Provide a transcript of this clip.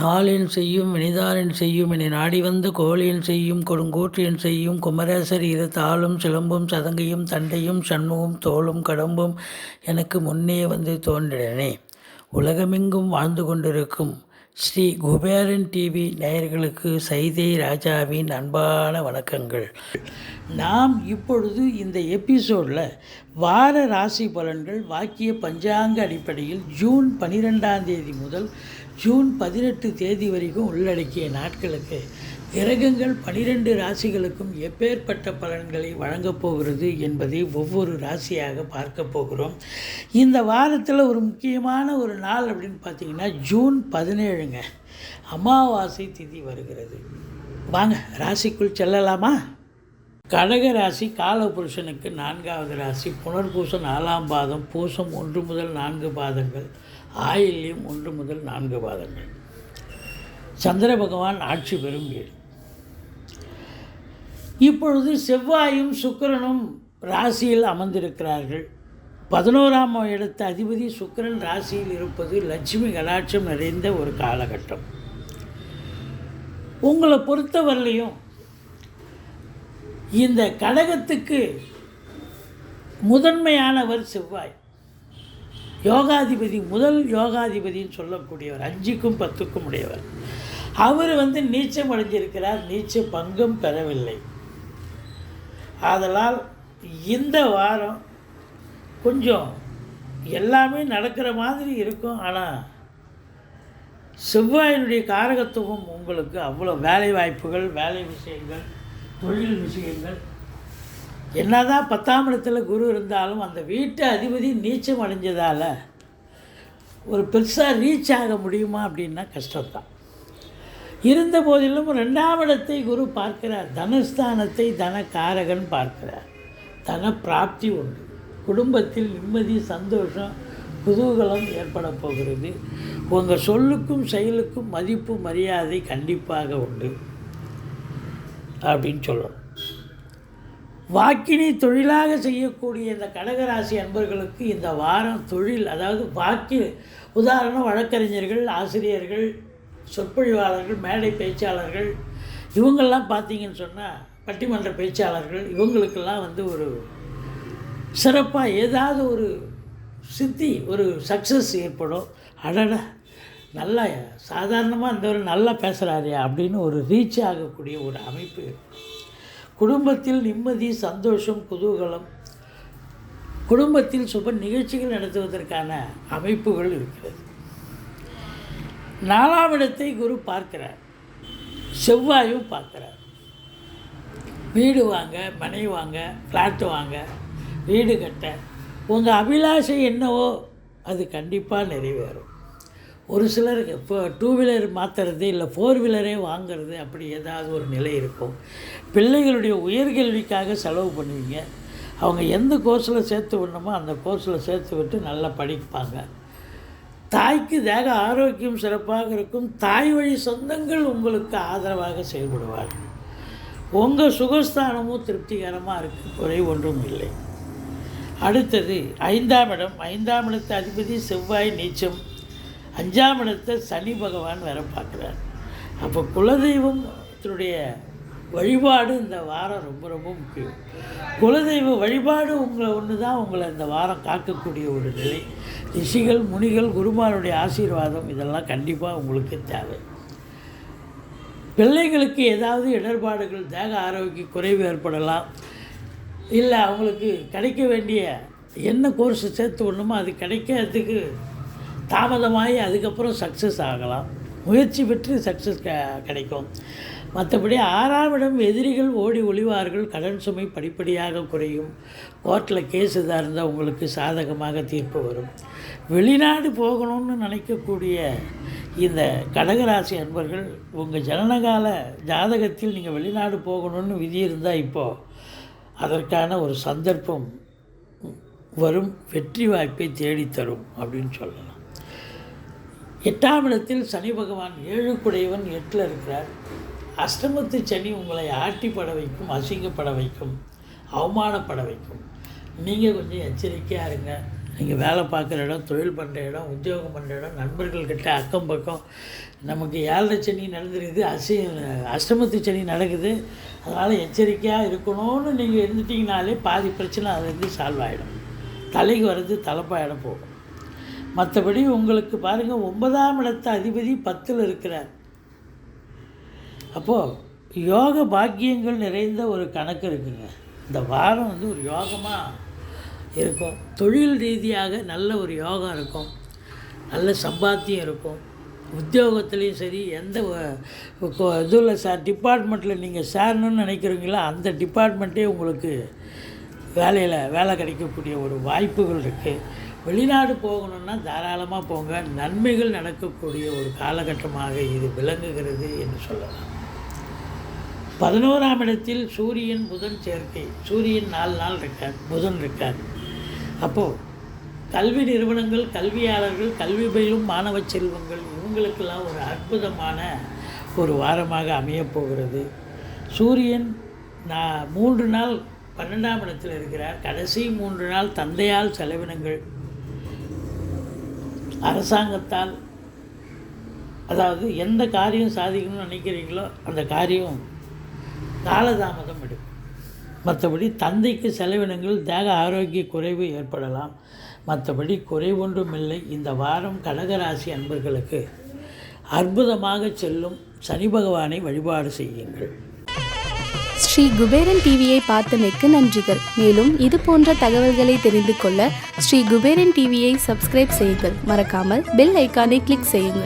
நாளென் செய்யும் வினிதானென் செய்யும் என நாடி வந்த கோளென் செய்யும் கொடுங்கூற்றியன் செய்யும் குமரேசர் இரு தாளும் சிலம்பும் சதங்கையும் தண்டையும் சண்முகம் தோளும் கடம்பும் எனக்கு முன்னே வந்து தோன்றினே. உலகமெங்கும் வாழ்ந்து கொண்டிருக்கும் ஸ்ரீ குபேரன் டிவி நேயர்களுக்கு சைதை ராஜாவின் அன்பான வணக்கங்கள். நாம் இப்பொழுது இந்த எபிசோடில் வார ராசி பலன்கள் வாக்கிய பஞ்சாங்க அடிப்படையில் ஜூன் 12ஆம் தேதி முதல் ஜூன் 18 தேதி வரைக்கும் உள்ளடக்கிய நாட்களுக்கு கிரகங்கள் 12 ராசிகளுக்கும் எப்பேற்பட்ட பலன்களை வழங்கப் போகிறது என்பதை ஒவ்வொரு ராசியாக பார்க்க போகிறோம். இந்த வாரத்தில் ஒரு முக்கியமான ஒரு நாள் அப்படின்னு பார்த்திங்கன்னா ஜூன் 17ங்க, அமாவாசை திதி வருகிறது. வாங்க ராசிக்குள் செல்லலாமா? கடக ராசி காலபுருஷனுக்கு 4வது ராசி. புனர்பூசம் 4ஆம் பாதம், பூசம் 1 முதல் 4 பாதங்கள், ஆயில்யம் 1 முதல் 4 பாதங்கள். சந்திர பகவான் ஆட்சி பெறும் வீடு. இப்பொழுது செவ்வாயும் சுக்கிரனும் ராசியில் அமர்ந்திருக்கிறார்கள். 11ஆம் இடத்து அதிபதி சுக்கிரன் ராசியில் இருப்பது லட்சுமி கடாட்சம் நிறைந்த ஒரு காலகட்டம். உங்களை பொறுத்தவரையிலையும் இந்த கடகத்துக்கு முதன்மையானவர் செவ்வாய், யோகாதிபதி, முதல் யோகாதிபதின்னு சொல்லக்கூடியவர், 5க்கும் 10க்கும் உடையவர். அவர் நீச்சம் அடைஞ்சிருக்கிறார், நீச்ச பங்கம் பெறவில்லை. ஆதலால் இந்த வாரம் கொஞ்சம் எல்லாமே நடக்கிற மாதிரி இருக்கும். ஆனால் செவ்வாயினுடைய காரகத்துவம் உங்களுக்கு அவ்வளோ வேலை வாய்ப்புகள், வேலை விஷயங்கள், தொழில் விஷயங்கள், என்னதான் 10ஆம் இடத்துல குரு இருந்தாலும் அந்த வீட்டு அதிபதி நீச்சம் அடைஞ்சதால் ஒரு பெருசாக ரீச் ஆக முடியுமா அப்படின்னா கஷ்டம்தான். இருந்த போதிலும் 2ஆம் இடத்தை குரு பார்க்கிறார், தனஸ்தானத்தை தனக்காரகன் பார்க்கிறார். தன பிராப்தி உண்டு, குடும்பத்தில் நிம்மதி, சந்தோஷம், குதூகலம் ஏற்பட போகிறது. உங்கள் சொல்லுக்கும் செயலுக்கும் மதிப்பு மரியாதை கண்டிப்பாக உண்டு அப்படின்னு சொல்லணும். வாக்கினை தொழிலாக செய்யக்கூடிய இந்த கடகராசி அன்பர்களுக்கு இந்த வாரம் தொழில், அதாவது உதாரணம் வழக்கறிஞர்கள், ஆசிரியர்கள், சொற்பொழிவாளர்கள், மேடை பேச்சாளர்கள், இவங்கெல்லாம் பார்த்தீங்கன்னு சொன்னால் பட்டிமன்ற பேச்சாளர்கள், இவங்களுக்கெல்லாம் ஒரு சிறப்பாக ஏதாவது ஒரு சித்தி, ஒரு சக்ஸஸ் ஏற்படும். அடடா நல்லா சாதாரணமாக இருந்தவர் நல்லா பேசுகிறாரியா அப்படின்னு ஒரு ரீச் ஆகக்கூடிய ஒரு அமைப்பு இருக்கும். குடும்பத்தில் நிம்மதி, சந்தோஷம், குதூகலம், குடும்பத்தில் சுப நிகழ்ச்சிகள் நடத்துவதற்கான அமைப்புகள் இருக்கிறது. 4ஆம் இடத்தை குரு பார்க்கிறார், செவ்வாயும் பார்க்கிறார். வீடு வாங்க, மனை வாங்க, ஃப்ளாட்டு வாங்க, வீடு கட்ட உங்கள் அபிலாஷை என்னவோ அது கண்டிப்பாக நிறைவேறும். ஒரு சிலருக்கு இப்போ 2 வீலர் மாற்றுறது, இல்லை 4 வீலரே வாங்கிறது, அப்படி ஏதாவது ஒரு நிலை இருக்கும். பிள்ளைகளுடைய உயர்கல்விக்காக செலவு பண்ணுவீங்க. அவங்க எந்த கோர்ஸில் சேர்த்து விடணுமோ அந்த கோர்ஸில் சேர்த்து விட்டு நல்லா படிப்பாங்க. தாய்க்கு தேக ஆரோக்கியம் சிறப்பாக இருக்கும். தாய் வழி சொந்தங்கள் உங்களுக்கு ஆதரவாக செயல்படுவார்கள். உங்கள் சுகஸ்தானமும் திருப்திகரமாக இருக்குது, குறை ஒன்றும் இல்லை. அடுத்தது 5ஆம் இடம். 5ஆம் இடத்து அதிபதி செவ்வாய் நீச்சம், 5ஆம் இடத்தை சனி பகவான் வேற பார்க்குறார். அப்போ குலதெய்வத்தினுடைய வழிபாடு இந்த வாரம் ரொம்ப ரொம்ப முக்கியம். குலதெய்வ வழிபாடு உங்களை இந்த வாரம் காக்கக்கூடிய ஒரு நிலை. ரிஷிகள், முனிகள், குருமாருடைய ஆசீர்வாதம் இதெல்லாம் கண்டிப்பாக உங்களுக்கு தேவை. பிள்ளைகளுக்கு ஏதாவது இடர்பாடுகள், தேக ஆரோக்கிய குறைவு ஏற்படலாம். இல்லை அவங்களுக்கு கிடைக்க வேண்டிய என்ன கோர்ஸ் சேர்த்து விடணுமோ அது கிடைக்கிறதுக்கு தாமதமாகி அதுக்கப்புறம் சக்ஸஸ் ஆகலாம். முயற்சி பெற்று சக்ஸஸ் கிடைக்கும். மற்றபடி 6ஆம் இடம், எதிரிகள் ஓடி ஒளிவார்கள். கடன் சுமை படிப்படியாக குறையும். கோர்ட்டில் கேஸ் இதாக இருந்தால் உங்களுக்கு சாதகமாக தீர்ப்பு வரும். வெளிநாடு போகணும்னு நினைக்கக்கூடிய இந்த கடகராசி அன்பர்கள், உங்கள் ஜனனகால ஜாதகத்தில் நீங்கள் வெளிநாடு போகணும்னு விதி இருந்தால் இப்போது அதற்கான ஒரு சந்தர்ப்பம் வரும். வெற்றி வாய்ப்பை தேடித்தரும் அப்படின்னு சொல்லலாம். 8ஆம் இடத்தில் சனி பகவான் 7க்குடையவன் 8ல் இருக்கிறார். அஷ்டமத்து சனி உங்களை ஆட்டிப்பட வைக்கும், அசிங்கப்பட வைக்கும், அவமானப்பட வைக்கும். நீங்கள் கொஞ்சம் எச்சரிக்கையாக இருங்க. நீங்கள் வேலை பார்க்குற இடம், தொழில் பண்ணுற இடம், உத்தியோகம் பண்ணுற இடம், நண்பர்கள்கிட்ட அக்கம் பக்கம். நமக்கு 7.5 சனி நடந்துருக்குது, அஷ்டமத்து சனி நடக்குது. அதனால் எச்சரிக்கையாக இருக்கணும்னு நீங்கள் இருந்துட்டிங்கனாலே பாதி பிரச்சனை அதுலேருந்து சால்வ் ஆகிடும். தலைக்கு வர்றது தலைப்பாயிடம் போகும். மற்றபடி உங்களுக்கு பாருங்கள், 9ஆம் இடத்து அதிபதி 10ல் இருக்கிறார். அப்போது யோக பாக்கியங்கள் நிறைந்த ஒரு கணக்கு இருக்குங்க. இந்த வாரம் ஒரு யோகமாக இருக்கும். தொழில் ரீதியாக நல்ல ஒரு யோகம் இருக்கும், நல்ல சம்பாத்தியம் இருக்கும். உத்தியோகத்துலேயும் சரி, எந்த இதில் டிபார்ட்மெண்ட்டில் நீங்கள் சேரணும்னு நினைக்கிறீங்களோ அந்த டிபார்ட்மெண்ட்டே உங்களுக்கு வேலை கிடைக்கக்கூடிய ஒரு வாய்ப்புகள் இருக்குது. வெளிநாடு போகணுன்னா தாராளமாக போங்க. நன்மைகள் நடக்கக்கூடிய ஒரு காலகட்டமாக இது விளங்குகிறது என்று சொல்லலாம். 11ஆம் இடத்தில் சூரியன் புதன் சேர்க்கை. சூரியன் 4 நாள் இருக்கார், புதன் இருக்கார். அப்போது கல்வி நிறுவனங்கள், கல்வியாளர்கள், கல்வி பயிலும் மாணவ செல்வங்கள், இவங்களுக்கெல்லாம் ஒரு அற்புதமான ஒரு வாரமாக அமையப்போகிறது. சூரியன் 3 நாள் 12ஆம் இடத்தில் இருக்கிறார். கடைசி 3 நாள் தந்தையால் செலவினங்கள், அரசாங்கத்தால், அதாவது எந்த காரியம் சாதிக்கணும்னு நினைக்கிறீங்களோ அந்த காரியம் காலதாமதம் எடுக்கும். மற்றபடி தந்தைக்கு செலவினங்கள், தேக ஆரோக்கிய குறைவு ஏற்படலாம். மற்றபடி குறைவொன்றும் இல்லை. இந்த வாரம் கடகராசி அன்பர்களுக்கு அற்புதமாக செல்லும். சனி பகவானை வழிபாடு செய்யுங்கள். ஸ்ரீ குபேரன் டிவியை பார்த்தமைக்கு நன்றிகள். மேலும் இது போன்ற தகவல்களை தெரிந்து கொள்ள ஸ்ரீ குபேரன் டிவியை சப்ஸ்கிரைப் செய்யுங்கள். மறக்காமல் பெல் ஐக்கானை கிளிக் செய்யுங்கள்.